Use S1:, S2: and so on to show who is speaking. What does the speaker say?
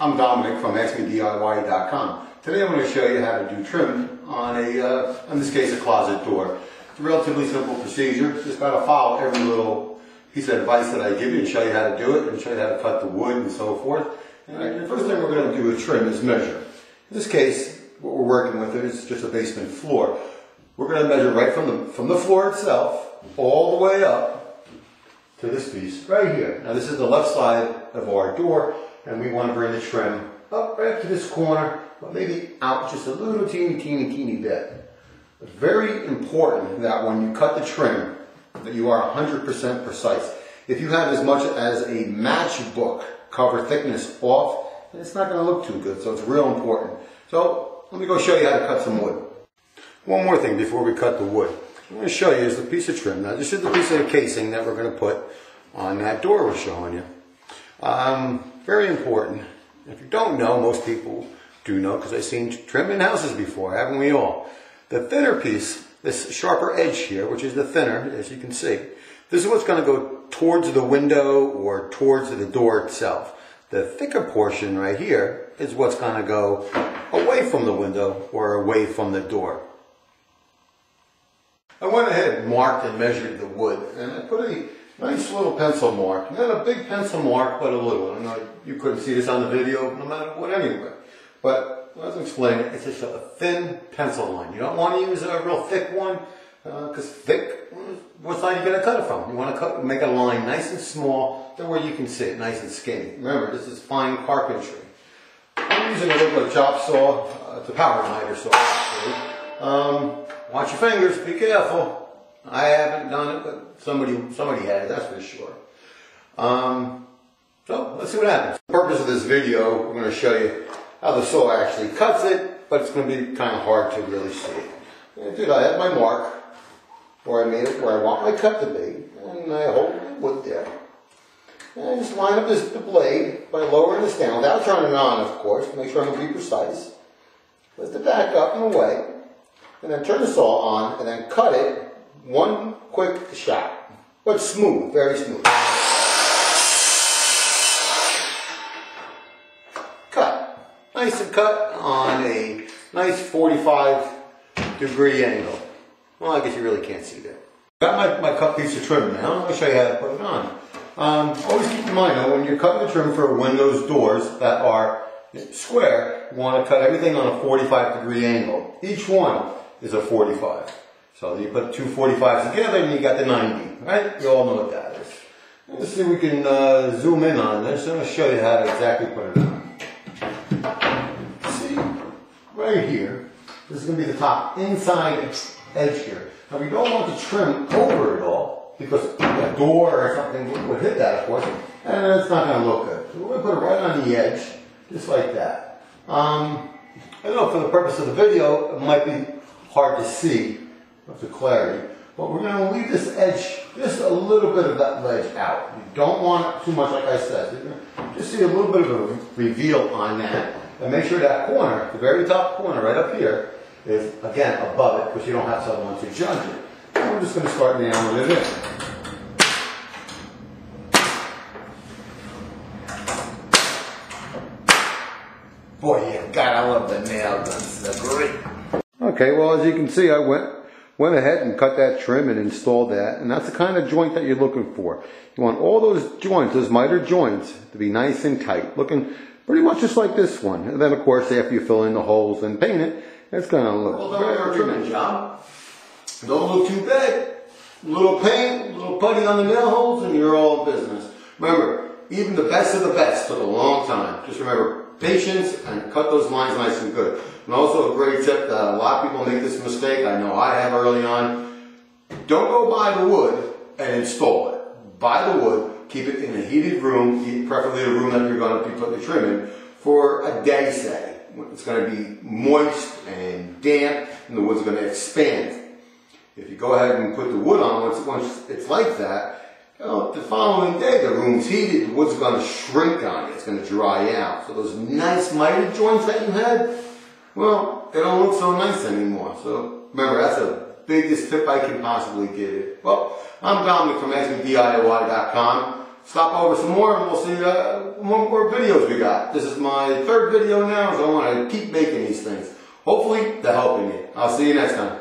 S1: I'm Dominic from AskMeDIY.com. Today I'm going to show you how to do trim on in this case, a closet door. It's a relatively simple procedure. Just got to follow every little piece of advice that I give you and show you how to do it and show you how to cut the wood and so forth. And the first thing we're going to do with trim is measure. In this case, what we're working with is just a basement floor. We're going to measure right from the floor itself all the way up to this piece right here. Now this is the left side of our door, and we want to bring the trim up right to this corner, but maybe out just a little teeny bit. It's very important that when you cut the trim, that you are 100% precise. If you have as much as a matchbook cover thickness off, then it's not going to look too good, so it's real important. So let me go show you how to cut some wood. One more thing before we cut the wood. I'm going to show you is the piece of trim. Now this is the piece of the casing that we're going to put on that door we're showing you. Very important. If you don't know, most people do know because I've seen trim in houses before, haven't we all? The thinner piece, this sharper edge here, which is the thinner, as you can see, this is what's going to go towards the window or towards the door itself. The thicker portion right here is what's going to go away from the window or away from the door. I went ahead and marked and measured the wood, and I put a nice little pencil mark. Not a big pencil mark, but a little one. I know you couldn't see this on the video, no matter what anyway. But as I explained, it's just a thin pencil line. You don't want to use a real thick one, because thick, what side are you going to cut it from? You want to make a line nice and small, to where you can see it nice and skinny. Remember, this is fine carpentry. I'm using a little bit of chop saw. It's a power miter saw, actually. Watch your fingers, be careful. I haven't done it, but somebody has, that's for sure. So let's see what happens. The purpose of this video, we're going to show you how the saw actually cuts it, but it's going to be kind of hard to really see. I have my mark where I made it, where I want my cut to be, and I hold the wood there. And I just line up the blade by lowering this down, without turning it on, of course, to make sure I'm going to be precise. Lift it back up and away. And then turn the saw on, and then cut it one quick shot. But smooth, very smooth. Cut. Nice and cut on a nice 45-degree angle. Well, I guess you really can't see that. Got my cut piece of trim now. I'm going to show you how to put it on. Always keep in mind, though, when you're cutting the trim for windows, doors that are square, you want to cut everything on a 45-degree angle. Each one is a 45. So you put two 45s together and you got the 90, right? You all know what that is. Let's see if we can zoom in on this. I'm going to show you how to exactly put it on. See, right here, this is going to be the top inside edge here. Now we don't want to trim over it all because a door or something would hit that, of course, and it's not going to look good. So we're going to put it right on the edge, just like that. I know for the purpose of the video, it might be hard to see with the clarity, but we're going to leave this edge, just a little bit of that ledge out. You don't want it too much, like I said. You're going to just see a little bit of a reveal on that, and make sure that corner, the very top corner right up here, is again above it, because you don't have someone to judge it. And we're just going to start nailing it in. Boy, yeah, God, I love the nail guns. They're great. Okay, well, as you can see, I went ahead and cut that trim and installed that, and that's the kind of joint that you're looking for. You want all those joints, those miter joints, to be nice and tight, looking pretty much just like this one. And then, of course, after you fill in the holes and paint it, it's going to look very trimming job. Don't look too bad. A little paint, a little putty on the nail holes, and you're all in business. Remember, even the best of the best took a long time. Just remember, patience and cut those lines nice and good. And also a great tip that a lot of people make this mistake, I know I have early on, don't go buy the wood and install it. Buy the wood, keep it in a heated room, preferably a room that you're going to be putting the trim in, for a day, say. It's going to be moist and damp, and the wood's going to expand. If you go ahead and put the wood on, once it's like that, the following day, the room's heated, the wood's going to shrink on you. It's going to dry out. So those nice miter joints that you had, well, they don't look so nice anymore. So remember, that's the biggest tip I can possibly give you. Well, I'm Dominic from AskMeDIY.com. stop over some more and we'll see what more videos we got. This is my third video now, so I want to keep making these things. Hopefully they're helping you. I'll see you next time.